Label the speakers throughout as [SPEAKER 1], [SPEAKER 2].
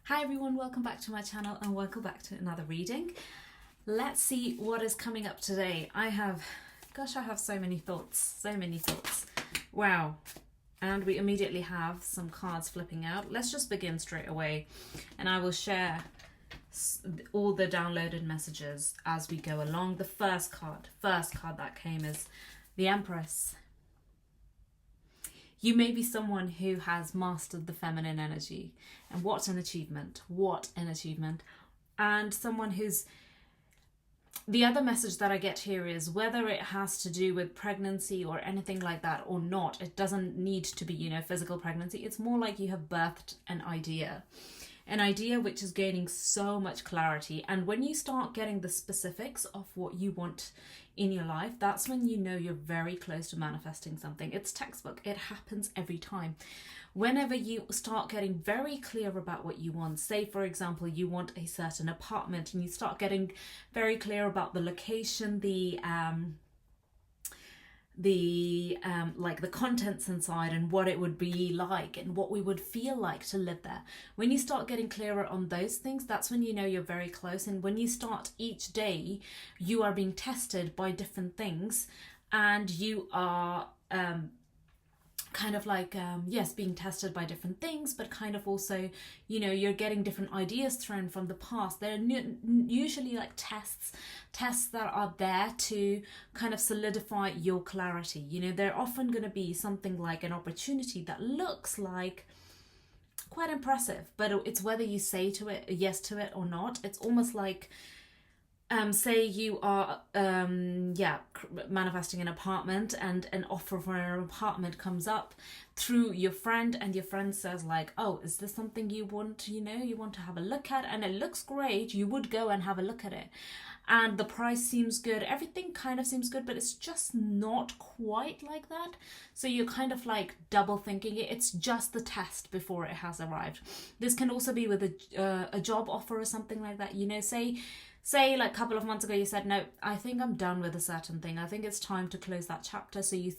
[SPEAKER 1] Hi everyone, welcome back to my channel and welcome back to another reading. Let's see what is coming up today. I have so many thoughts, Wow. And we immediately have some cards flipping out. Let's just begin straight away and I will share all the downloaded messages as we go along. The first card that came is the Empress. You may be someone who has mastered the feminine energy, and what an achievement, and someone who's, the other message that I get here is whether it has to do with pregnancy or anything like that or not, it doesn't need to be, physical pregnancy. It's more like you have birthed an idea which is gaining so much clarity. And when you start getting the specifics of what you want in your life, that's when you know you're very close to manifesting something. It's textbook. It happens every time. Whenever you start getting very clear about what you want, say for example you want a certain apartment and you start getting very clear about the location, the contents inside and what it would be like and what we would feel like to live there. When you start getting clearer on those things, that's when you know you're very close. And when you start each day, you are being tested by different things and you are being tested by different things, but kind of also, you're getting different ideas thrown from the past. They're usually like tests that are there to kind of solidify your clarity. They're often going to be something like an opportunity that looks like quite impressive, but it's whether you say to it yes to it or not. It's almost like say you are manifesting an apartment and an offer for an apartment comes up through your friend, and your friend says like, oh, is this something you want, you want to have a look at, and it looks great, you would go and have a look at it, and the price seems good, everything kind of seems good, but it's just not quite like that. So you're kind of like double thinking it. It's just the test before it has arrived. This can also be with a job offer or something like that. Say like a couple of months ago you said, no, I think I'm done with a certain thing. I think it's time to close that chapter. So you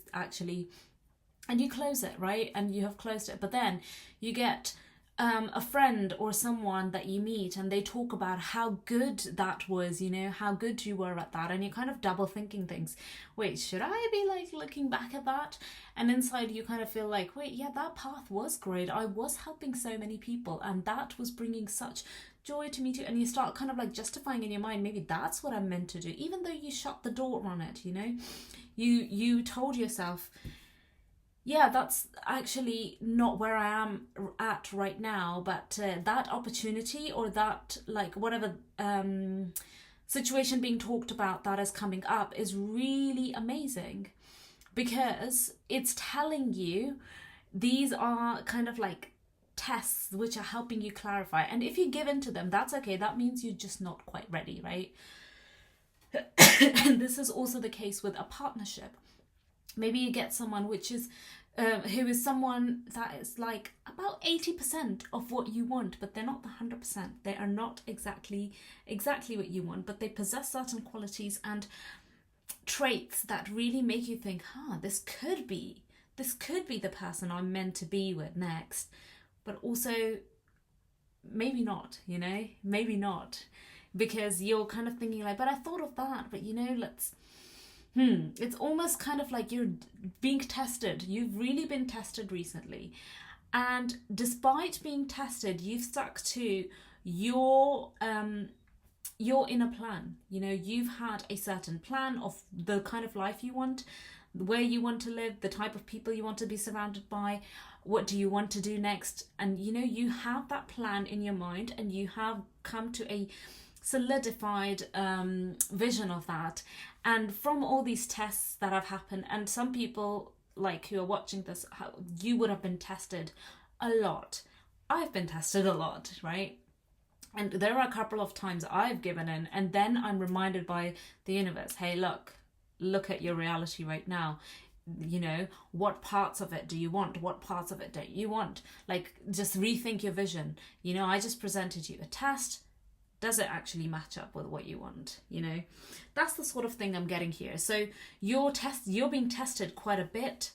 [SPEAKER 1] close it, right? And you have closed it. But then you get a friend or someone that you meet and they talk about how good that was, how good you were at that. And you're kind of double thinking things. Wait, should I be like looking back at that? And inside you kind of feel like, wait, yeah, that path was great. I was helping so many people and that was bringing such joy to me too. And you start kind of like justifying in your mind, maybe that's what I'm meant to do, even though you shut the door on it. You told yourself, yeah, that's actually not where I am at right now, but that opportunity or that like whatever situation being talked about that is coming up is really amazing, because it's telling you these are kind of like tests which are helping you clarify. And if you give in to them, that's okay. That means you're just not quite ready, right? And this is also the case with a partnership. Maybe you get someone which is who is someone that is like about 80% of what you want, but they're not the 100%. They are not exactly what you want, but they possess certain qualities and traits that really make you think, this could be the person I'm meant to be with next. But also maybe not, maybe not, because you're kind of thinking like, but I thought of that, but it's almost kind of like you're being tested. You've really been tested recently. And despite being tested, you've stuck to your inner plan. You've had a certain plan of the kind of life you want, where you want to live, the type of people you want to be surrounded by, what do you want to do next. And you have that plan in your mind and you have come to a solidified vision of that. And from all these tests that have happened, and some people like who are watching this, you would have been tested a lot. I've been tested a lot, right? And there are a couple of times I've given in, and then I'm reminded by the universe, hey, look at your reality right now. What parts of it do you want? What parts of it don't you want? Like, just rethink your vision. I just presented you a test. Does it actually match up with what you want? That's the sort of thing I'm getting here. So you're being tested quite a bit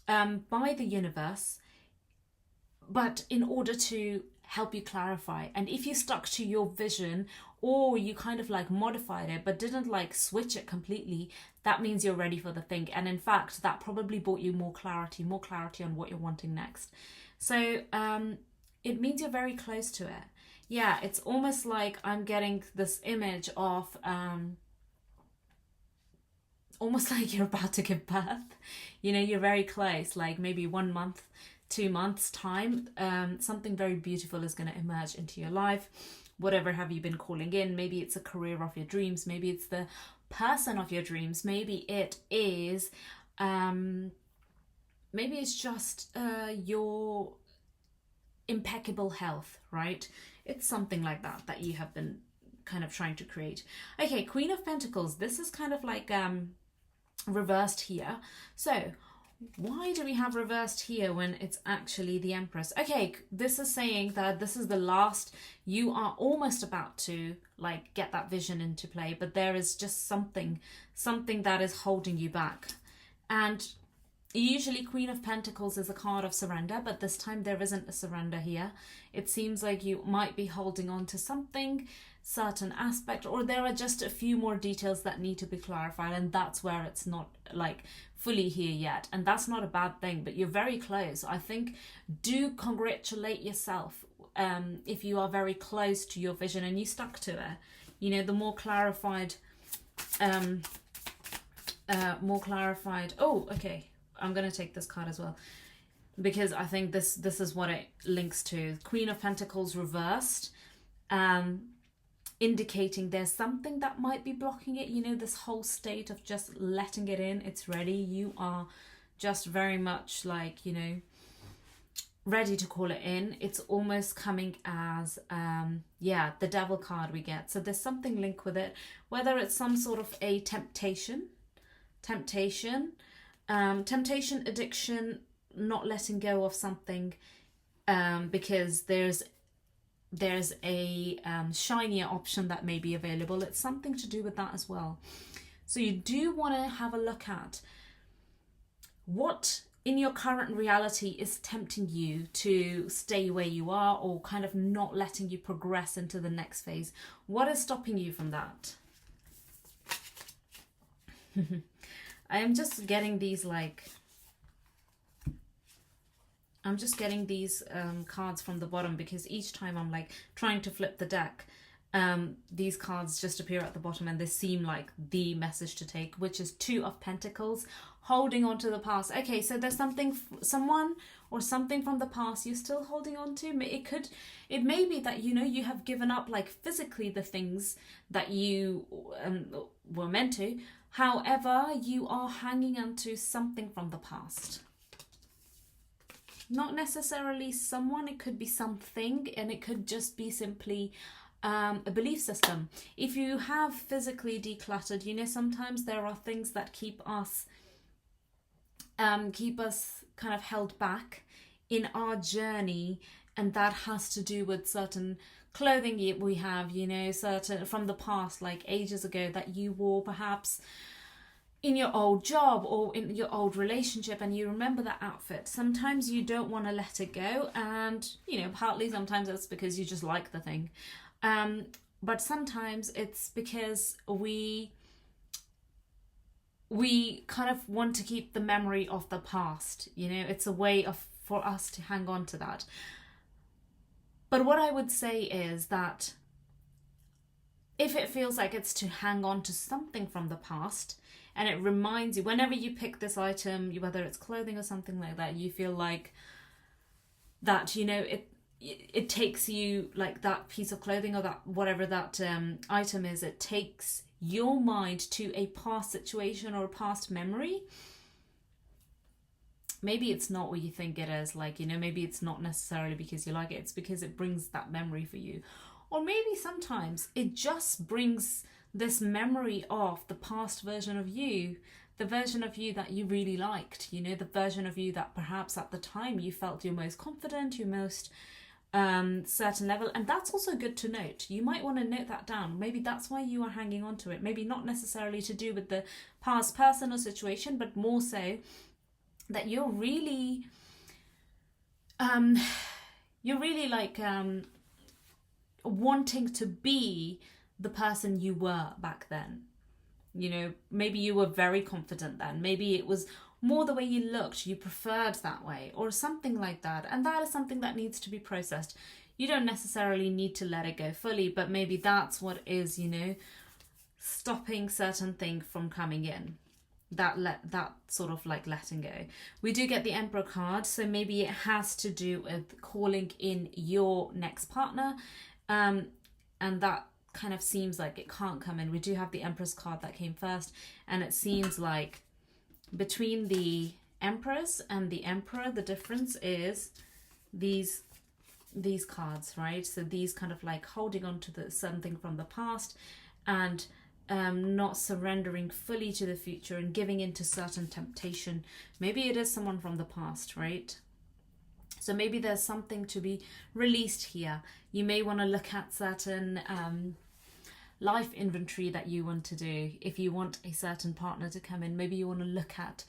[SPEAKER 1] by the universe, but in order to help you clarify. And if you stuck to your vision, or you kind of like modified it but didn't like switch it completely, that means you're ready for the thing. And in fact, that probably brought you more clarity on what you're wanting next. So it means you're very close to it. Yeah, it's almost like I'm getting this image of almost like you're about to give birth. You know, you're very close, like maybe 1 month, 2 months time, something very beautiful is going to emerge into your life. Whatever have you been calling in? Maybe it's a career of your dreams. Maybe it's the person of your dreams. Maybe it is, maybe it's just your impeccable health, right? It's something like that you have been kind of trying to create. Okay, Queen of Pentacles. This is kind of like reversed here. So why do we have reversed here when it's actually the Empress? Okay, this is saying that this is the last, you are almost about to like get that vision into play, but there is just something that is holding you back. And usually Queen of Pentacles is a card of surrender, but this time there isn't a surrender here. It seems like you might be holding on to something, certain aspect, or there are just a few more details that need to be clarified, and that's where it's not like fully here yet. And that's not a bad thing, but you're very close. I think do congratulate yourself if you are very close to your vision and you stuck to it. You know, the more clarified, oh, okay, I'm gonna take this card as well, because I think this is what it links to. Queen of Pentacles reversed, indicating there's something that might be blocking it. You know, this whole state of just letting it in, it's ready. You are just very much like, you know, ready to call it in. It's almost coming as yeah, the Devil card we get. So there's something linked with it, whether it's some sort of a temptation, addiction, not letting go of something, because there's a shinier option that may be available. It's something to do with that as well. So you do want to have a look at what in your current reality is tempting you to stay where you are, or kind of not letting you progress into the next phase. What is stopping you from that? I am just getting these like, I'm just getting these cards from the bottom, because each time I'm like trying to flip the deck, these cards just appear at the bottom and they seem like the message to take, which is Two of Pentacles, holding on to the past. Okay, so there's someone or something from the past you're still holding on to. It may be that, you know, you have given up like physically the things that you were meant to. However, you are hanging on to something from the past. Not necessarily someone, it could be something, and it could just be simply a belief system. If you have physically decluttered, you know, sometimes there are things that keep us kind of held back in our journey, and that has to do with certain clothing we have, you know, certain from the past, like ages ago, that you wore perhaps in your old job or in your old relationship, and you remember that outfit. Sometimes you don't want to let it go, and you know, partly sometimes it's because you just like the thing, but sometimes it's because we kind of want to keep the memory of the past. You know, it's a way for us to hang on to that. But what I would say is that if it feels like it's to hang on to something from the past, and it reminds you, whenever you pick this item, whether it's clothing or something like that, you feel like that, you know, it takes you, like that piece of clothing or that whatever that item is, it takes your mind to a past situation or a past memory. Maybe it's not what you think it is, like, you know, maybe it's not necessarily because you like it, it's because it brings that memory for you. Or maybe sometimes it just brings this memory of the past version of you, the version of you that you really liked, you know, the version of you that perhaps at the time you felt your most confident, your most certain level. And that's also good to note. You might want to note that down. Maybe that's why you are hanging on to it. Maybe not necessarily to do with the past person or situation, but more so that you're really you're really like wanting to be the person you were back then. You know, maybe you were very confident then. Maybe it was more the way you looked, you preferred that way, or something like that. And that is something that needs to be processed. You don't necessarily need to let it go fully, but maybe that's what is, you know, stopping certain things from coming in. That sort of like letting go. We do get the Emperor card, so maybe it has to do with calling in your next partner, and that kind of seems like it can't come in. We do have the Empress card that came first, and it seems like between the Empress and the Emperor, the difference is these cards, right? So these kind of like holding on to something from the past, and not surrendering fully to the future and giving into certain temptation. Maybe it is someone from the past, right? So maybe there's something to be released here. You may want to look at certain life inventory that you want to do. If you want a certain partner to come in, maybe you want to look at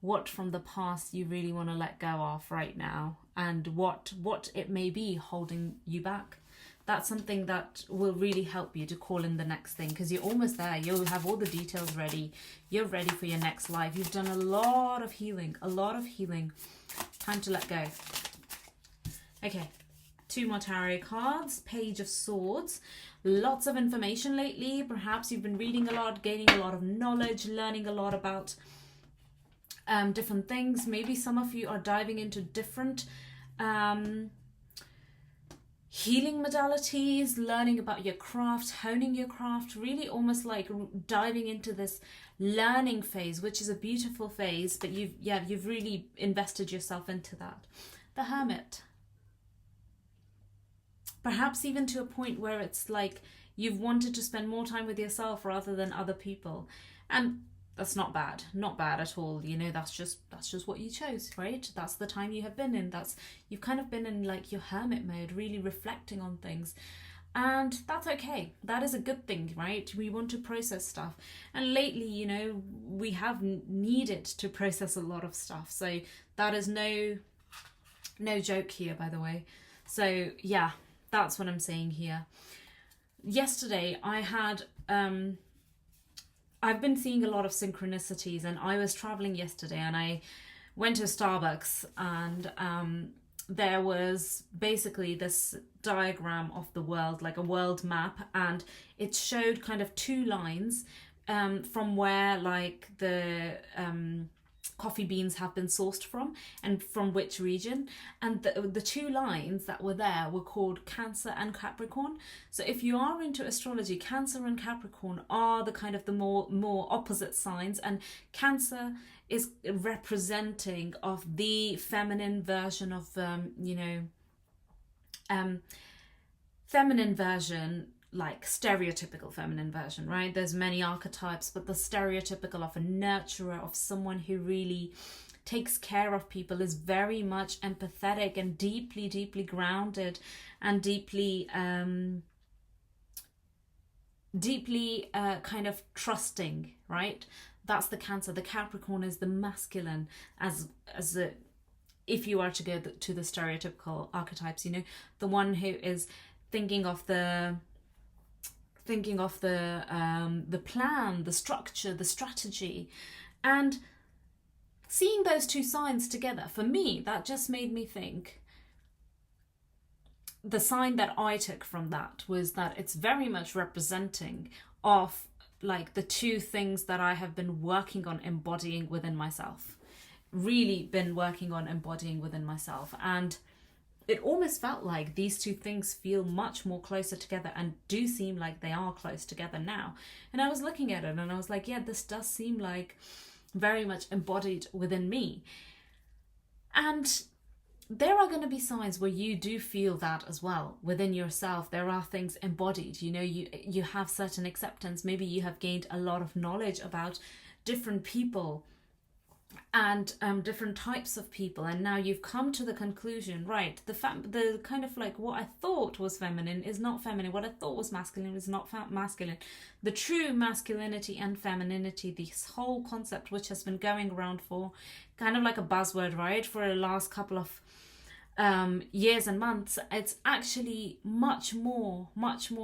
[SPEAKER 1] what from the past you really want to let go of right now, and what it may be holding you back. That's something that will really help you to call in the next thing, because you're almost there. You'll have all the details ready. You're ready for your next life. You've done a lot of healing, Time to let go. Okay, 2 more tarot cards. Page of Swords. Lots of information lately. Perhaps you've been reading a lot, gaining a lot of knowledge, learning a lot about different things. Maybe some of you are diving into different healing modalities, learning about your craft, honing your craft, really almost like diving into this learning phase, which is a beautiful phase, but you've really invested yourself into that. The Hermit. Perhaps even to a point where it's like you've wanted to spend more time with yourself rather than other people. And that's not bad at all. You know, that's just what you chose, right? That's the time you have been in. You've kind of been in like your hermit mode, really reflecting on things. And that's okay. That is a good thing, right? We want to process stuff. And lately, you know, we have needed to process a lot of stuff. So that is no joke here, by the way. So yeah, that's what I'm saying here. Yesterday, I had... I've been seeing a lot of synchronicities, and I was traveling yesterday and I went to Starbucks, and there was basically this diagram of the world, like a world map, and it showed kind of 2 lines from where like the coffee beans have been sourced from and from which region. And the 2 lines that were there were called Cancer and Capricorn. So if you are into astrology, Cancer and Capricorn are the kind of the more opposite signs, and Cancer is representing of the feminine version of feminine version, like stereotypical feminine version, right? There's many archetypes, but the stereotypical of a nurturer, of someone who really takes care of people, is very much empathetic and deeply grounded and deeply kind of trusting, right? That's the Cancer. The Capricorn is the masculine, if you are to go to the stereotypical archetypes, you know, the one who is thinking of the plan, the structure, the strategy. And seeing those 2 signs together, for me, that just made me think, the sign that I took from that was that it's very much representing of like the 2 things that I have been working on embodying within myself. Really been working on embodying within myself. And it almost felt like these 2 things feel much more closer together, and do seem like they are close together now. And I was looking at it and I was like, yeah, this does seem like very much embodied within me. And there are going to be signs where you do feel that as well within yourself. There are things embodied, you know, you have certain acceptance. Maybe you have gained a lot of knowledge about different people and different types of people, and now you've come to the conclusion, right, the kind of like what I thought was feminine is not feminine, what I thought was masculine is not masculine. The true masculinity and femininity, this whole concept which has been going around for kind of like a buzzword, right, for the last couple of years and months, it's actually much more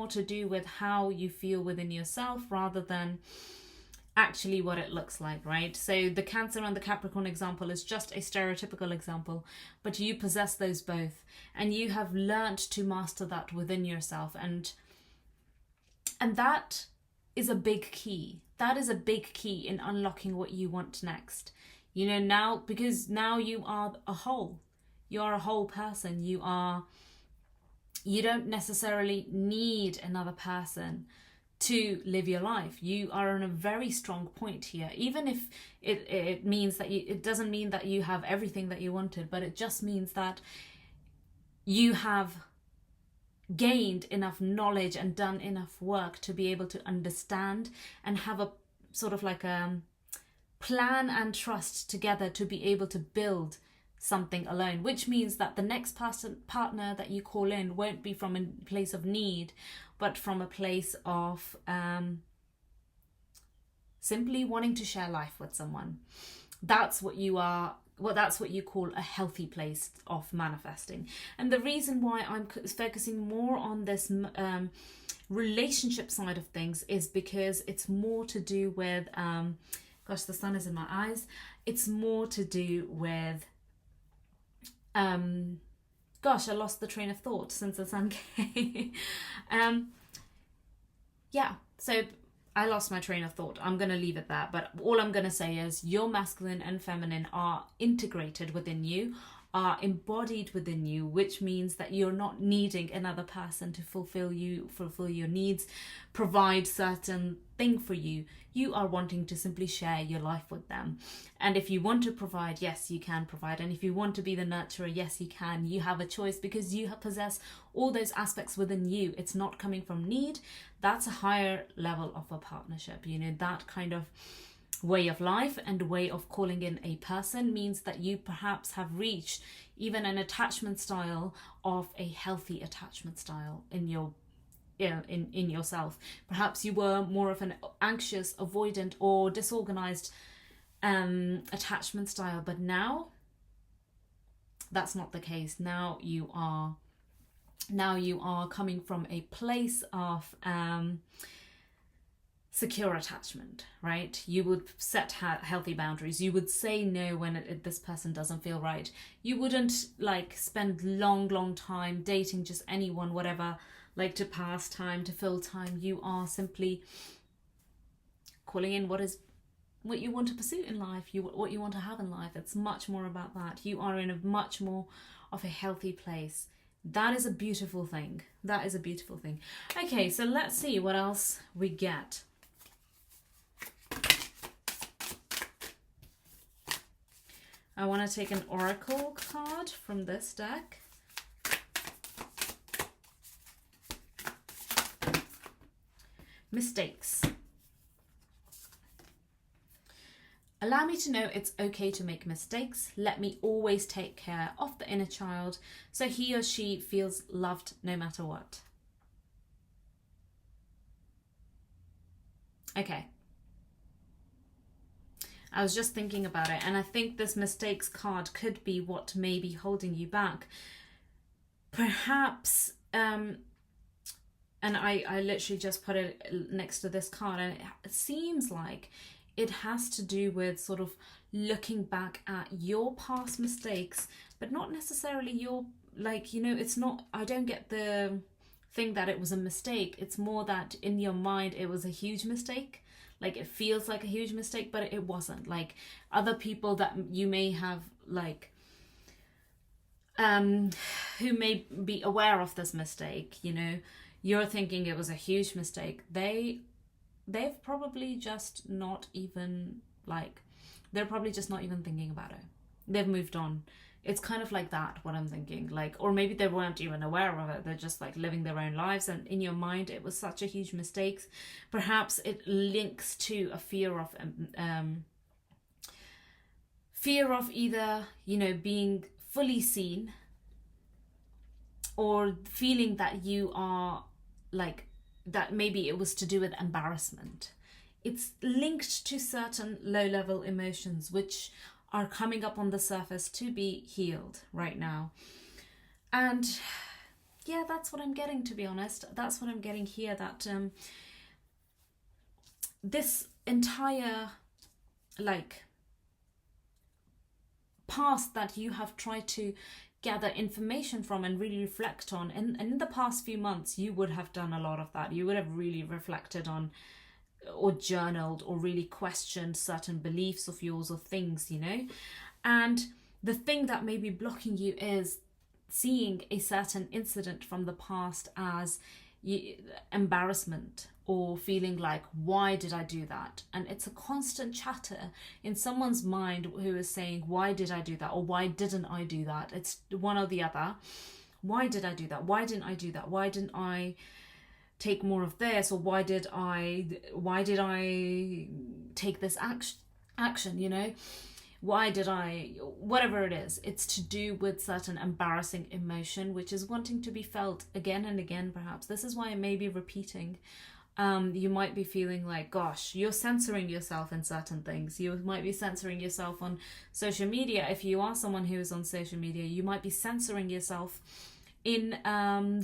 [SPEAKER 1] to do with how you feel within yourself rather than actually what it looks like, right? So the Cancer and the Capricorn example is just a stereotypical example, but you possess those both, and you have learned to master that within yourself, and that is a big key. That is a big key in unlocking what you want next. You know, now, because now you are a whole. You are a whole person. You don't necessarily need another person to live your life. You are in a very strong point here, even if it means that it doesn't mean that you have everything that you wanted, but it just means that you have gained enough knowledge and done enough work to be able to understand and have a sort of like a plan and trust together to be able to build something alone, which means that the next partner that you call in won't be from a place of need, but from a place of simply wanting to share life with someone. That's what you are. Well, that's what you call a healthy place of manifesting. And the reason why I'm focusing more on this relationship side of things is because it's more to do with gosh, the sun is in my eyes. It's more to do with gosh, I lost the train of thought since the sun came. Yeah, so I lost my train of thought. I'm going to leave it there. But all I'm going to say is your masculine and feminine are integrated within you, are embodied within you, which means that you're not needing another person to fulfill your needs, provide certain thing for you. You are wanting to simply share your life with them. And if you want to provide, yes, you can provide. And if you want to be the nurturer, yes, you can. You have a choice because you possess all those aspects within you. It's not coming from need. That's a higher level of a partnership. You know, that kind of way of life and way of calling in a person means that you perhaps have reached even an attachment style of a healthy attachment style in yourself. Perhaps you were more of an anxious, avoidant, or disorganized attachment style, but now that's not the case. Now you are coming from a place of secure attachment, right? You would set healthy boundaries. You would say no when this person doesn't feel right. You wouldn't like spend long time dating just anyone, whatever, like to pass time, to fill time. You are simply calling in what you want to pursue in life, what you want to have in life. It's much more about that. You are in a much more of a healthy place. That is a beautiful thing. That is a beautiful thing. Okay, so let's see what else we get. I want to take an oracle card from this deck. Mistakes. Allow me to know it's okay to make mistakes. Let me always take care of the inner child so he or she feels loved no matter what. Okay. I was just thinking about it, and I think this mistakes card could be what may be holding you back. Perhaps, and I literally just put it next to this card, and it seems like it has to do with sort of looking back at your past mistakes, but not necessarily your, like, you know, it's not, I don't get the thing that it was a mistake. It's more that in your mind it was a huge mistake. Like, it feels like a huge mistake, but it wasn't. Like, other people that you may have, like, who may be aware of this mistake, you know, you're thinking it was a huge mistake. They've probably just not even, like, they're probably just not even thinking about it. They've moved on. It's kind of like that, what I'm thinking. Like, or maybe they weren't even aware of it. They're just like living their own lives. And in your mind, it was such a huge mistake. Perhaps it links to a fear of either, you know, being fully seen, or feeling that you are like, that maybe it was to do with embarrassment. It's linked to certain low-level emotions which are coming up on the surface to be healed right now. And yeah, that's what I'm getting, to be honest. That's what I'm getting here, that this entire like past that you have tried to gather information from and really reflect on, and in the past few months you would have done a lot of that. You would have really reflected on or journaled or really questioned certain beliefs of yours or things, you know. And the thing that may be blocking you is seeing a certain incident from the past as embarrassment, or feeling like, why did I do that? And it's a constant chatter in someone's mind who is saying, why did I do that? Or why didn't I do that? It's one or the other. Why did I do that? Why didn't I do that? Why didn't I take more of this? Or why did I take this action, you know? Why did I, whatever it is, it's to do with certain embarrassing emotion, which is wanting to be felt again and again, perhaps. This is why I may be repeating. You might be feeling like, gosh, you're censoring yourself in certain things. You might be censoring yourself on social media. If you are someone who is on social media, you might be censoring yourself in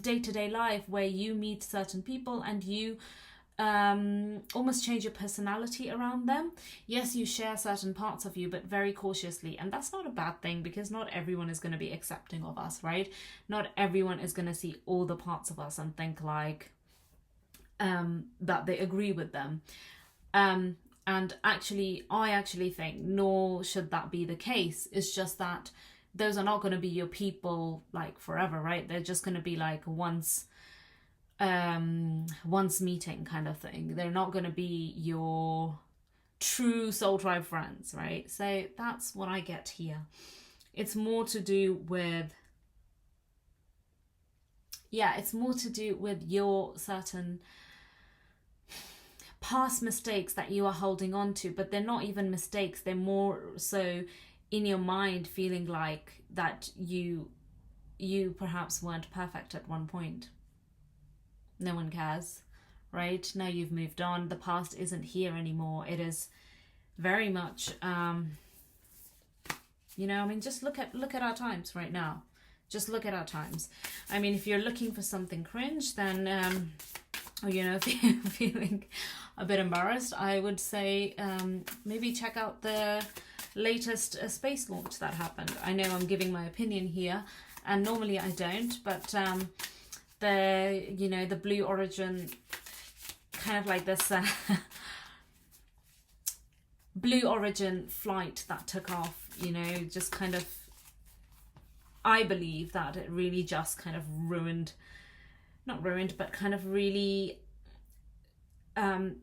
[SPEAKER 1] day-to-day life, where you meet certain people and you almost change your personality around them. Yes, you share certain parts of you, but very cautiously. And that's not a bad thing, because not everyone is going to be accepting of us, right? Not everyone is going to see all the parts of us and think like that they agree with them. And actually, I actually think, nor should that be the case. It's just that those are not going to be your people like forever, right? They're just going to be like once meeting kind of thing. They're not going to be your true soul tribe friends, right? So that's what I get here. It's more to do with, it's more to do with your certain past mistakes that you are holding on to, but they're not even mistakes. They're more so in your mind, feeling like that you perhaps weren't perfect at one point. No one cares, right? Now you've moved on. The past isn't here anymore. It is very much, you know, I mean, just look at our times right now. Just look at our times. I mean, if you're looking for something cringe, then, or, you know, if you're feeling a bit embarrassed, I would say maybe check out the latest space launch that happened. I know I'm giving my opinion here, and normally I don't, but the Blue Origin, kind of like this Blue Origin flight that took off, you know, just kind of, I believe that it really just kind of not ruined, but kind of really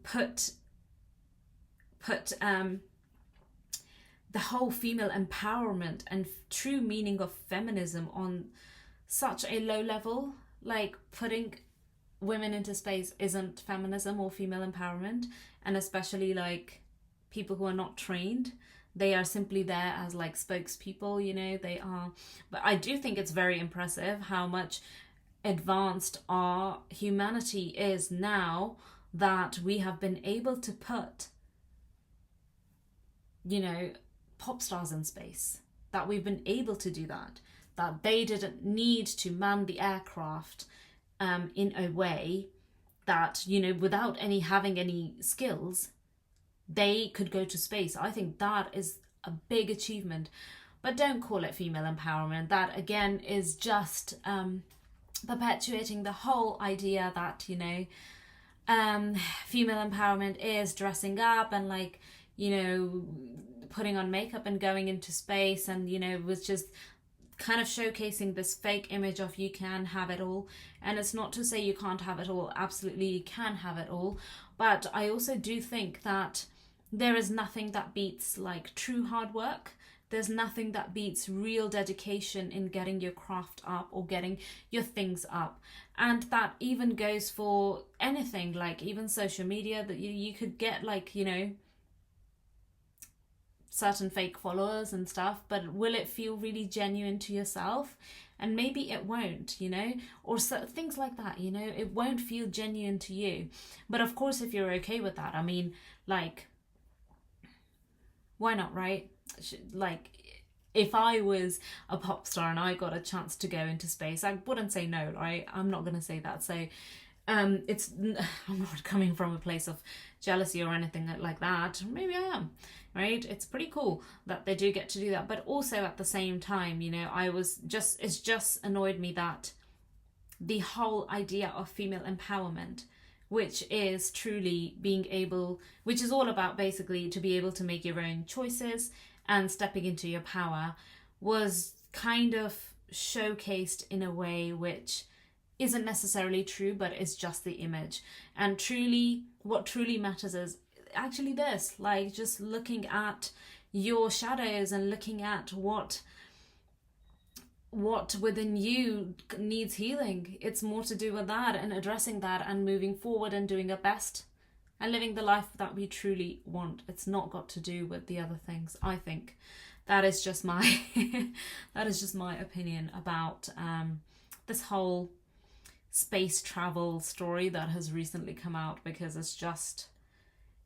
[SPEAKER 1] put the whole female empowerment and true meaning of feminism on such a low level. Like, putting women into space isn't feminism or female empowerment, and especially like people who are not trained. They are simply there as like spokespeople, you know, they are. But I do think it's very impressive how much advanced our humanity is now, that we have been able to put, you know, pop stars in space, that we've been able to do that they didn't need to man the aircraft in a way that, you know, without having any skills, they could go to space. I think that is a big achievement. But don't call it female empowerment. That again is just perpetuating the whole idea that, you know, female empowerment is dressing up and, like, you know, putting on makeup and going into space, and, you know, was just kind of showcasing this fake image of you can have it all. And it's not to say you can't have it all. Absolutely you can have it all. But I also do think that there is nothing that beats like true hard work. There's nothing that beats real dedication in getting your craft up or getting your things up. And that even goes for anything, like even social media, that you could get, like, you know, certain fake followers and stuff, but will it feel really genuine to yourself? And maybe it won't, you know, or so, things like that, you know, it won't feel genuine to you. But of course, if you're okay with that, I mean, like, why not, right? Like, if I was a pop star and I got a chance to go into space, I wouldn't say no, right? I'm not going to say that. So I'm not coming from a place of jealousy or anything like that. Maybe I am, right? It's pretty cool that they do get to do that. But also at the same time, you know, it's just annoyed me that the whole idea of female empowerment, which is truly being able, which is all about basically to be able to make your own choices and stepping into your power, was kind of showcased in a way which isn't necessarily true, but it's just the image. And truly, what truly matters is actually this, like just looking at your shadows and looking at what within you needs healing. It's more to do with that and addressing that and moving forward and doing our best and living the life that we truly want. It's not got to do with the other things. I think that is just my opinion about this whole space travel story that has recently come out, because it's just,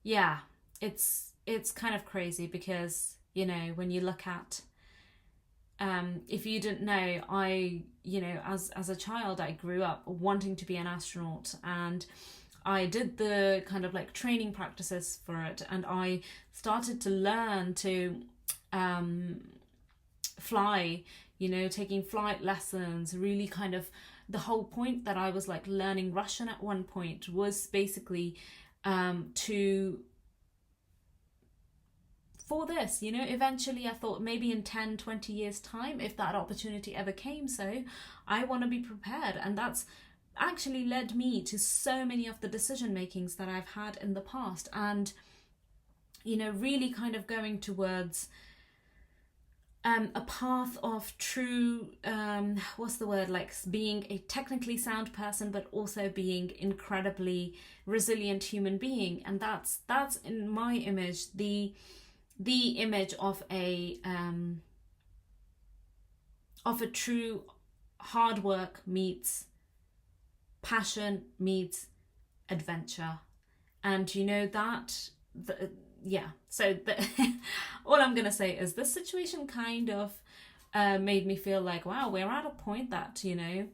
[SPEAKER 1] yeah, it's kind of crazy. Because, you know, when you look at if you didn't know, as a child, I grew up wanting to be an astronaut, and I did the kind of like training practices for it, and I started to learn to fly, you know, taking flight lessons, really kind of the whole point that I was like learning Russian at one point was basically for this, you know. Eventually I thought maybe in 10-20 years time, if that opportunity ever came, so I want to be prepared. And that's actually led me to so many of the decision makings that I've had in the past, and, you know, really kind of going towards a path of true like being a technically sound person, but also being incredibly resilient human being. And that's in my image the image of a true hard work meets passion meets adventure. And you know that so all I'm gonna say is this situation kind of made me feel like, wow, we're at a point that, you know,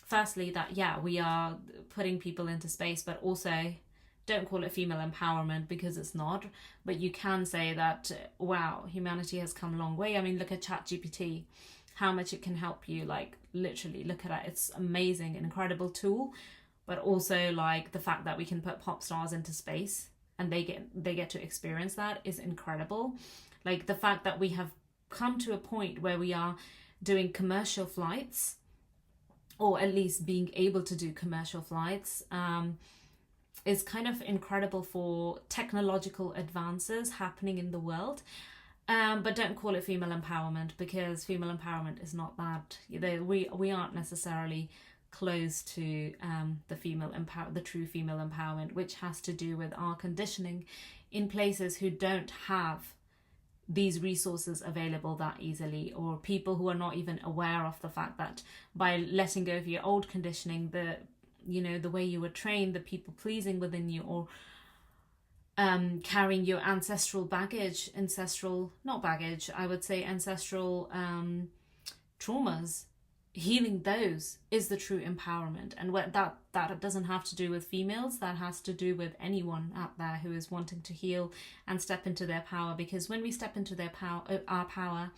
[SPEAKER 1] firstly that, yeah, we are putting people into space, but also don't call it female empowerment, because it's not. But you can say that, wow, humanity has come a long way. I mean, look at ChatGPT, how much it can help you. Like, literally, look at it. It's amazing, an incredible tool. But also, like, the fact that we can put pop stars into space and they get to experience that is incredible. Like, the fact that we have come to a point where we are doing commercial flights, or at least being able to do commercial flights, is kind of incredible for technological advances happening in the world. But don't call it female empowerment, because female empowerment is not that. We aren't necessarily close to the true female empowerment, which has to do with our conditioning in places who don't have these resources available that easily, or people who are not even aware of the fact that by letting go of your old conditioning, the way you were trained, the people pleasing within you, or carrying your ancestral ancestral traumas, healing those is the true empowerment. And that doesn't have to do with females, that has to do with anyone out there who is wanting to heal and step into their power. Because when we step into our power,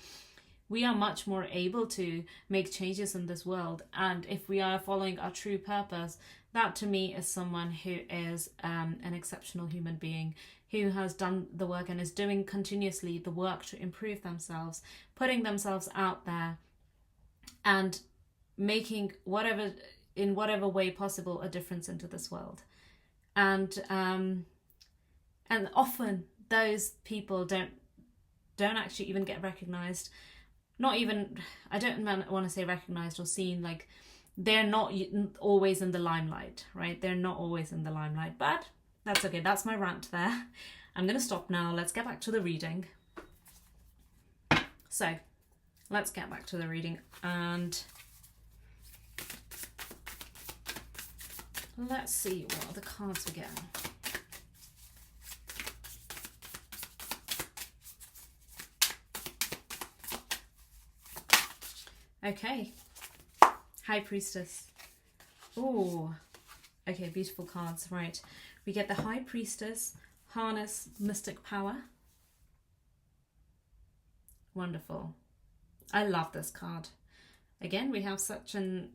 [SPEAKER 1] we are much more able to make changes in this world. And if we are following our true purpose, that to me is someone who is an exceptional human being, who has done the work and is doing continuously the work to improve themselves, putting themselves out there and making in whatever way possible a difference into this world. And often those people don't actually even get recognized. Not even, I don't want to say recognized or seen, like they're not always in the limelight, right? They're not always in the limelight, but that's okay. That's my rant there. I'm going to stop now. Let's get back to the reading. So let's get back to the reading, and let's see what other cards we get. Okay. High Priestess. Oh, okay, beautiful cards. Right. We get the High Priestess, harness mystic power. Wonderful. I love this card. Again, we have such an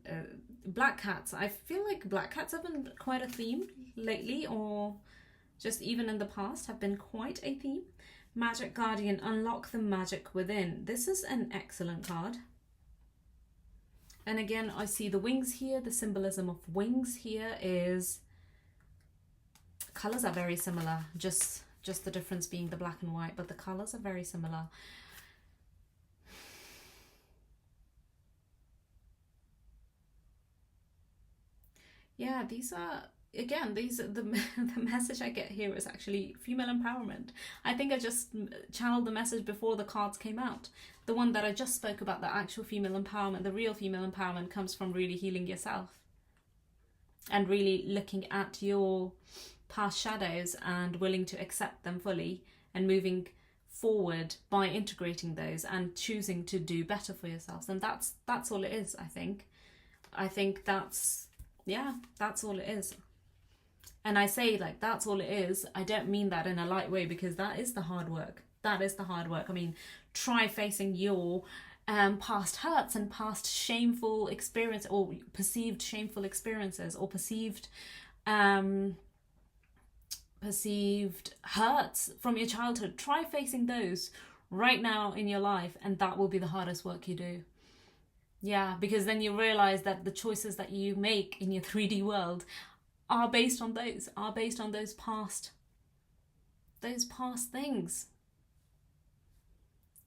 [SPEAKER 1] black cats. I feel like black cats have been quite a theme lately, or just even in the past have been quite a theme. Magic Guardian, unlock the magic within. This is an excellent card. And again, I see the wings here. The symbolism of wings here is, colors are very similar, just the difference being the black and white, but the colors are very similar. Yeah, these are, again, these are the message I get here is actually female empowerment. I think I just channeled the message before the cards came out. The one that I just spoke about, the actual female empowerment, the real female empowerment, comes from really healing yourself and really looking at your past shadows and willing to accept them fully and moving forward by integrating those and choosing to do better for yourselves. And that's all it is, I think. I think that's, yeah, that's all it is. And I say like that's all it is, I don't mean that in a light way, because that is the hard work. That is the hard work. I mean, try facing your past hurts and past shameful experience, or perceived shameful experiences, or perceived hurts from your childhood. Try facing those right now in your life, and that will be the hardest work you do. Yeah, because then you realize that the choices that you make in your 3D world are based on those past things.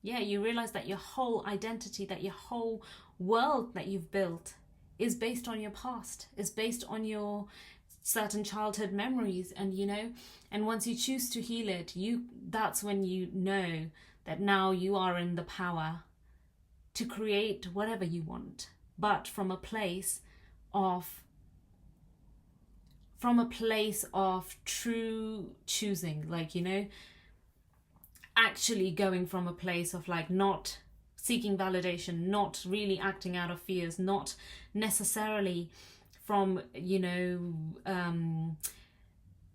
[SPEAKER 1] Yeah, you realize that your whole identity, that your whole world that you've built is based on your past, is based on your certain childhood memories. And you know, and once you choose to heal it, that's when you know that now you are in the power to create whatever you want, but from a place of true choosing, like, you know, actually going from a place of like not seeking validation, not really acting out of fears, not necessarily from, you know,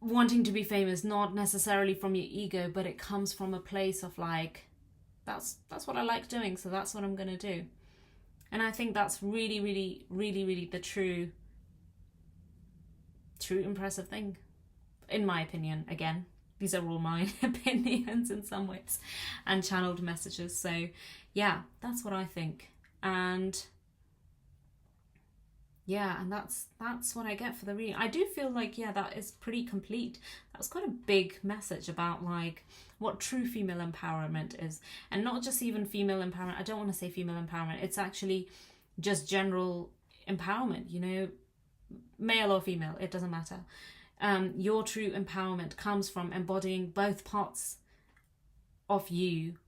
[SPEAKER 1] wanting to be famous, not necessarily from your ego, but it comes from a place of like, that's what I like doing, so that's what I'm going to do. And I think that's really, really, really, really the true impressive thing, in my opinion. Again, these are all my opinions in some ways and channeled messages. So yeah, that's what I think. And yeah, and that's what I get for the reading. I do feel like, yeah, that is pretty complete. That was quite a big message about like what true female empowerment is. And not just even female empowerment. I don't want to say female empowerment. It's actually just general empowerment, you know, male or female, it doesn't matter. Your true empowerment comes from embodying both parts of you,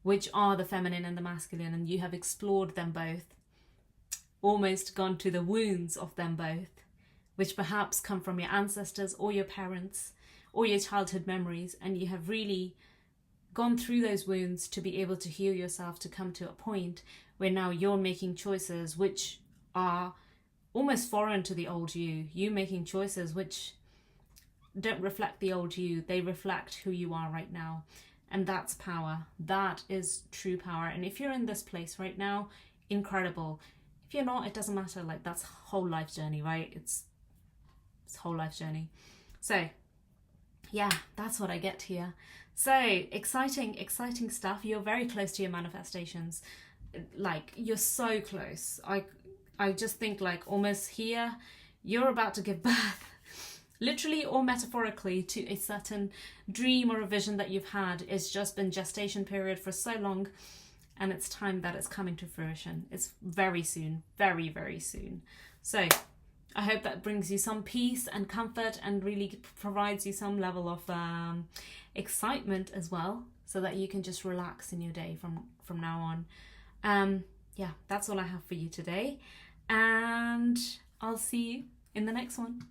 [SPEAKER 1] which are the feminine and the masculine, and you have explored them both, almost gone to the wounds of them both, which perhaps come from your ancestors or your parents or your childhood memories, and you have really gone through those wounds to be able to heal yourself, to come to a point where now you're making choices which are almost foreign to the old you making choices which don't reflect the old you, they reflect who you are right now. And that's power. That is true power. And if you're in this place right now, incredible. If you're not, it doesn't matter. Like, that's whole life journey, right? It's whole life journey. So yeah, that's what I get here. So exciting stuff. You're very close to your manifestations. Like, you're so close. I just think like almost here, you're about to give birth, literally or metaphorically, to a certain dream or a vision that you've had. It's just been gestation period for so long, and it's time that it's coming to fruition. It's very soon, very, very soon. So I hope that brings you some peace and comfort and really provides you some level of excitement as well, so that you can just relax in your day from now on. Yeah, that's all I have for you today. And I'll see you in the next one.